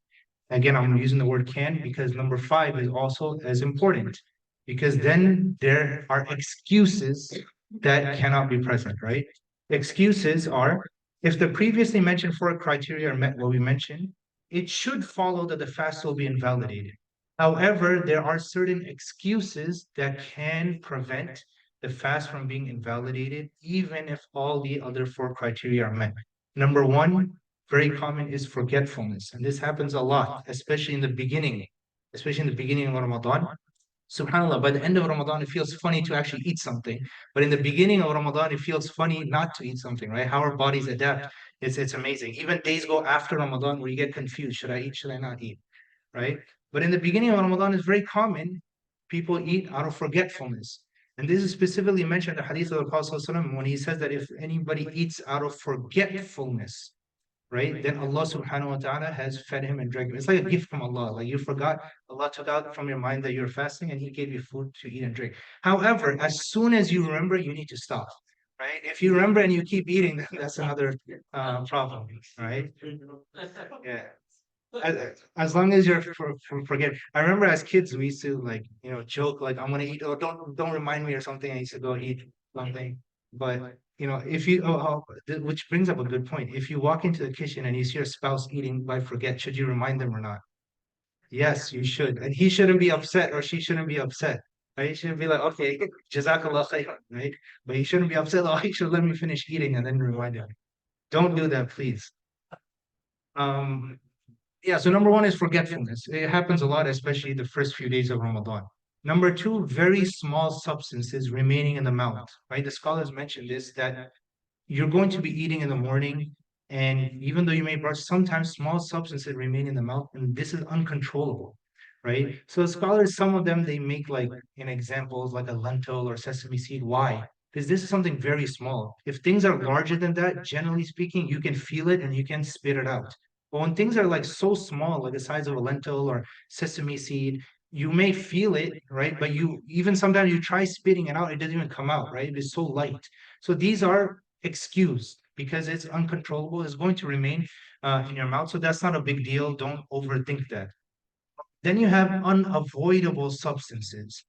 Speaker 1: Again, I'm using the word can because number five is also as important because then there are excuses that cannot be present, right? Excuses are if the previously mentioned four criteria are met, what we mentioned, it should follow that the fast will be invalidated. However, there are certain excuses that can prevent the fast from being invalidated, even if all the other four criteria are met. Number one, very common is forgetfulness. And this happens a lot, especially in the beginning of Ramadan. SubhanAllah, by the end of Ramadan, it feels funny to actually eat something. But in the beginning of Ramadan, it feels funny not to eat something, right? How our bodies adapt. It's amazing. Even days go after Ramadan where you get confused. Should I eat? Should I not eat? Right? But in the beginning of Ramadan, it's very common. People eat out of forgetfulness. And this is specifically mentioned in the hadith of the Prophet ﷺ when he says that if anybody eats out of forgetfulness, right? Then Allah subhanahu wa ta'ala has fed him and drank him. It's like a gift from Allah. Like you forgot, Allah took out from your mind that you're fasting and He gave you food to eat and drink. However, as soon as you remember, you need to stop. Right? If you remember and you keep eating, then that's another problem, right? Yeah. As long as you're forget. I remember as kids we used to like joke like I'm gonna eat or don't remind me or something. I used to go eat something, but if you which brings up a good point. If you walk into the kitchen and you see your spouse eating by forget, should you remind them or not? Yes, you should, and he shouldn't be upset or she shouldn't be upset. Right? You shouldn't be like, okay, jazakallah khairan, right? But you shouldn't be upset. Oh, he should let me finish eating and then remind him. Don't do that, please. Um, yeah, so number one is forgetfulness. It happens a lot, especially the first few days of Ramadan. Number two, very small substances remaining in the mouth, right? The scholars mentioned this, that you're going to be eating in the morning, and even though you may brush, sometimes small substances remain in the mouth, and this is uncontrollable, right? So scholars, some of them, they make like in examples like a lentil or sesame seed. Why? Because this is something very small. If things are larger than that, generally speaking, you can feel it and you can spit it out. But when things are like so small, like the size of a lentil or sesame seed, you may feel it, right? But you even sometimes you try spitting it out, it doesn't even come out, right? It's so light. So these are excused because it's uncontrollable. It's going to remain in your mouth. So that's not a big deal. Don't overthink that. Then you have unavoidable substances,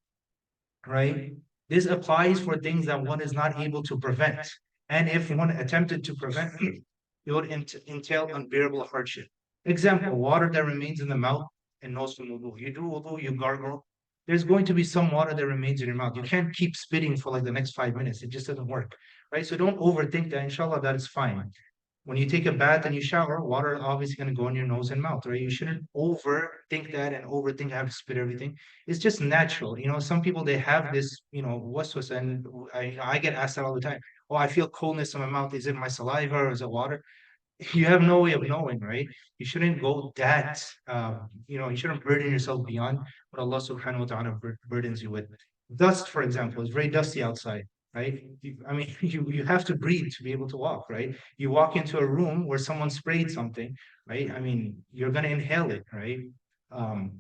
Speaker 1: right? This applies for things that one is not able to prevent. And if one attempted to prevent, it would entail unbearable hardship. Example, water that remains in the mouth and nose from wudu. You do wudu, you gargle. There's going to be some water that remains in your mouth. You can't keep spitting for like the next 5 minutes. It just doesn't work, right? So don't overthink that. Inshallah, that is fine. When you take a bath and you shower, water is obviously going to go in your nose and mouth, right? You shouldn't overthink that and overthink how to spit everything. It's just natural. Some people they have this, waswas, and I get asked that all the time. Oh, I feel coldness in my mouth. Is it my saliva or is it water? You have no way of knowing, right? You shouldn't go that, you shouldn't burden yourself beyond what Allah subhanahu wa ta'ala burdens you with. Dust, for example, is very dusty outside, right? I mean, you have to breathe to be able to walk, right? You walk into a room where someone sprayed something, right? I mean, you're going to inhale it, right? Um,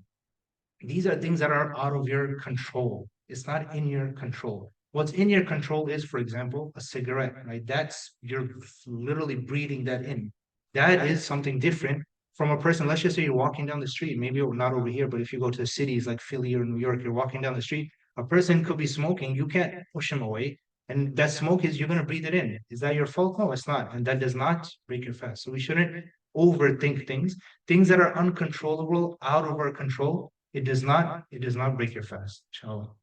Speaker 1: these are things that are out of your control. It's not in your control. What's in your control is, for example, a cigarette, right? That's you're literally breathing that in. That is something different from a person. Let's just say you're walking down the street, maybe not over here, but if you go to cities like Philly or New York, you're walking down the street, a person could be smoking, you can't push him away. And that smoke is you're gonna breathe it in. Is that your fault? No, it's not. And that does not break your fast. So we shouldn't overthink things. Things that are uncontrollable, out of our control, it does not break your fast. So,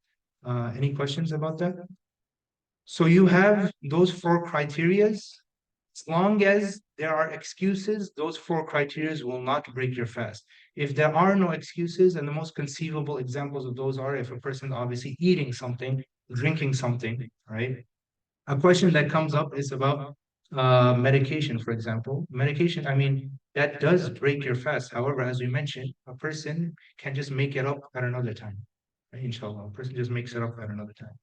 Speaker 1: any questions about that? So you have those four criterias. As long as there are excuses, those 4 criteria will not break your fast. If there are no excuses, and the most conceivable examples of those are if a person obviously eating something, drinking something, right? A question that comes up is about medication, for example. Medication, I mean, that does break your fast. However, as we mentioned, a person can just make it up at another time. Right? Inshallah, a person just makes it up at another time.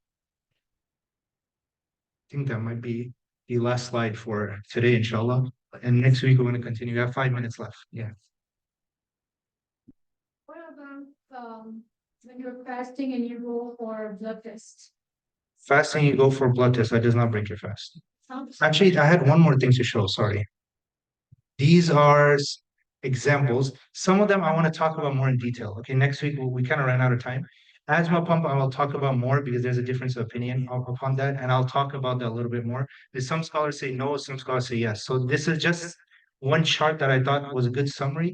Speaker 1: I think that might be the last slide for today, inshallah. And next week we're going to continue. We have 5 minutes left. Yeah.
Speaker 6: What about, when you're fasting and you go for blood test?
Speaker 1: Fasting, you go for blood test. That does not break your fast.
Speaker 6: Sounds-
Speaker 1: Actually, I had one more thing to show. Sorry. These are examples. Some of them I want to talk about more in detail. Okay, next week we kind of ran out of time. Asthma pump, I will talk about more because there's a difference of opinion upon that, and I'll talk about that a little bit more. Because some scholars say no, some scholars say yes. So this is just one chart that I thought was a good summary.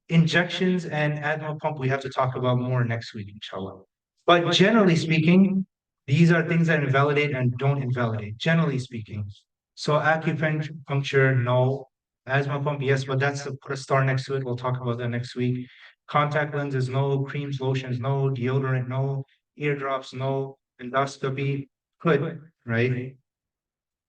Speaker 1: Injections and asthma pump, we have to talk about more next week, inshallah. But generally speaking, these are things that invalidate and don't invalidate, generally speaking. So acupuncture, no. Asthma pump, yes, but that's to put a star next to it. We'll talk about that next week. Contact lenses, no. Creams, lotions, no. Deodorant, no. Eardrops, no. Endoscopy, could, right?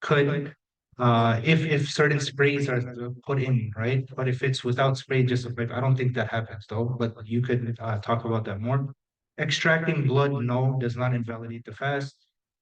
Speaker 1: Could, if certain sprays are put in, right? But if it's without spray, just I don't think that happens though. But you could talk about that more. Extracting blood, no, does not invalidate the fast.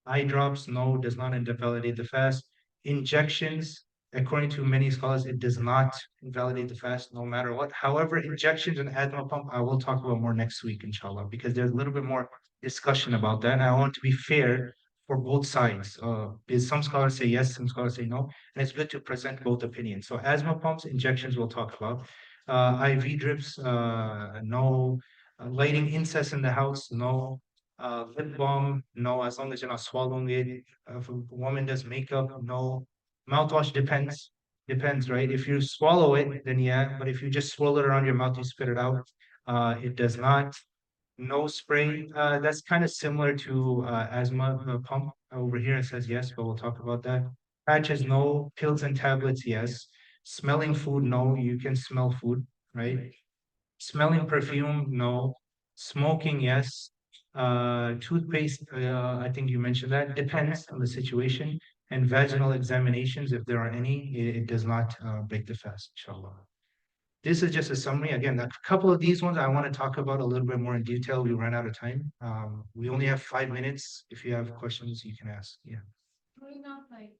Speaker 1: Eye drops, no, does not invalidate the fast. Injections, according to many scholars, it does not invalidate the fast, no matter what. However, injections and asthma pump, I will talk about more next week, inshallah, because there's a little bit more discussion about that. And I want to be fair for both sides. Because some scholars say yes, some scholars say no, and it's good to present both opinions. So asthma pumps, injections, we'll talk about. IV drips, no. Lighting incense in the house, no. Lip balm, no, as long as you're not swallowing it. If a woman does makeup, no. Mouthwash depends, right? If you swallow it, then yeah, but if you just swirl it around your mouth, you spit it out, it does not. No spray, that's kind of similar to asthma pump. Over here it says yes, but we'll talk about that. Patches, no. Pills and tablets, yes. Smelling food, no. You can smell food, right? Smelling perfume, no. Smoking, yes. Toothpaste, I think you mentioned that. Depends on the situation. And vaginal examinations, if there are any, it does not break the fast, inshallah. This is just a summary. Again, a couple of these ones I want to talk about a little bit more in detail. We ran out of time. We only have 5 minutes. If you have questions, you can ask. Yeah.
Speaker 6: Really not like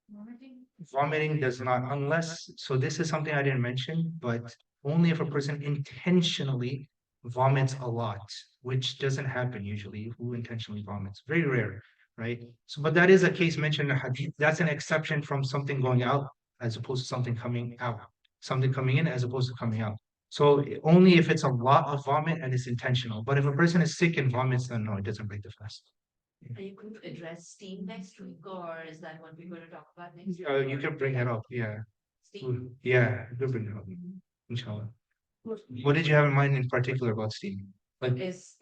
Speaker 6: vomiting?
Speaker 1: Vomiting does not, unless, so this is something I didn't mention, but only if a person intentionally vomits a lot, which doesn't happen usually. Who intentionally vomits? Very rare, right? So, but that is a case mentioned in the hadith. That's an exception from something going out as opposed to something coming out, something coming in as opposed to coming out. So only if it's a lot of vomit and it's intentional. But if a person is sick and vomits, then no, it doesn't break the fast.
Speaker 3: Are you going to address steam next week, or is that what we're going to talk about next week?
Speaker 1: You can bring it up, yeah.
Speaker 3: Steam?
Speaker 1: Yeah, you can bring it up, inshallah. What did you have in mind in particular about steam? Like,
Speaker 3: Is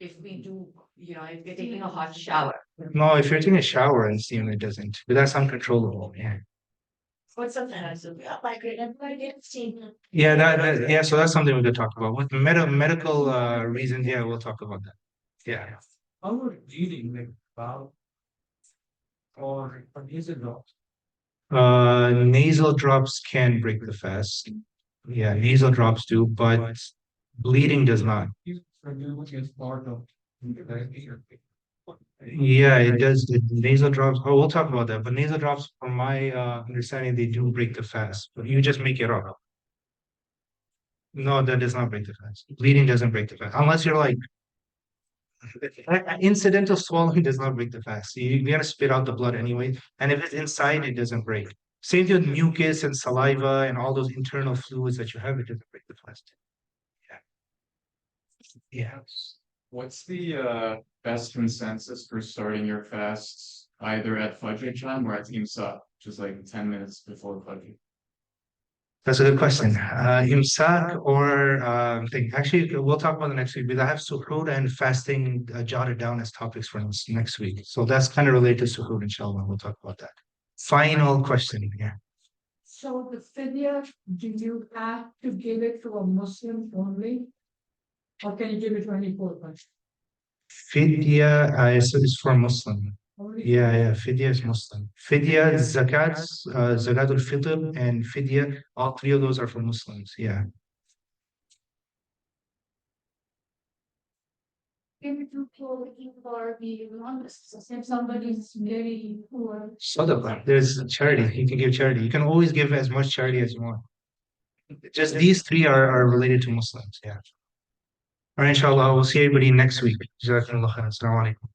Speaker 3: if we do, if you're taking a hot shower.
Speaker 1: no, if you're taking a shower and steam, it doesn't, but that's uncontrollable, yeah.
Speaker 3: What's sometimes we are migrated steam.
Speaker 1: Yeah, yeah, so that's something we could talk about. With medical reasons, yeah, we'll talk about that. Yeah.
Speaker 5: How about reading like about or is it not?
Speaker 1: Nasal drops can break the fast. Yeah, nasal drops do, but bleeding does not.
Speaker 5: As part of.
Speaker 1: Yeah, it does. The nasal drops. Oh, we'll talk about that. But nasal drops, from my understanding, they do break the fast. But you just make it up. No, that does not break the fast. Bleeding doesn't break the fast, unless you're like incidental swallowing does not break the fast. You're gonna spit out the blood anyway, and if it's inside, it doesn't break. Same thing with mucus and saliva and all those internal fluids that you have, it doesn't break the fast. Yeah. Yeah.
Speaker 7: What's the best consensus for starting your fasts either at Fajr time or at Imsak, just like 10 minutes before Fajr?
Speaker 1: That's a good question. Imsak or thing. Actually, we'll talk about the next week because I have suhoor and fasting jotted down as topics for next week. So that's kind of related to suhoor, inshallah. We'll talk about that. Final question. Yeah.
Speaker 5: So the fidya, do you have to give it to a Muslim only? Or can you give it to any poor person?
Speaker 1: Fidya is for Muslim.
Speaker 5: Only
Speaker 1: Yeah, fidya is Muslim. Fidya, zakatul fitr, and fidya, all three of those are for Muslims. Yeah.
Speaker 6: Give it to poor people or the non-Muslims, if somebody's very poor.
Speaker 1: Sadaqah. There's charity. You can give charity. You can always give as much charity as you want. Just these three are related to Muslims. Yeah. All right, inshallah, we'll see everybody next week. Jazakumullah khair. Assalamu alaikum.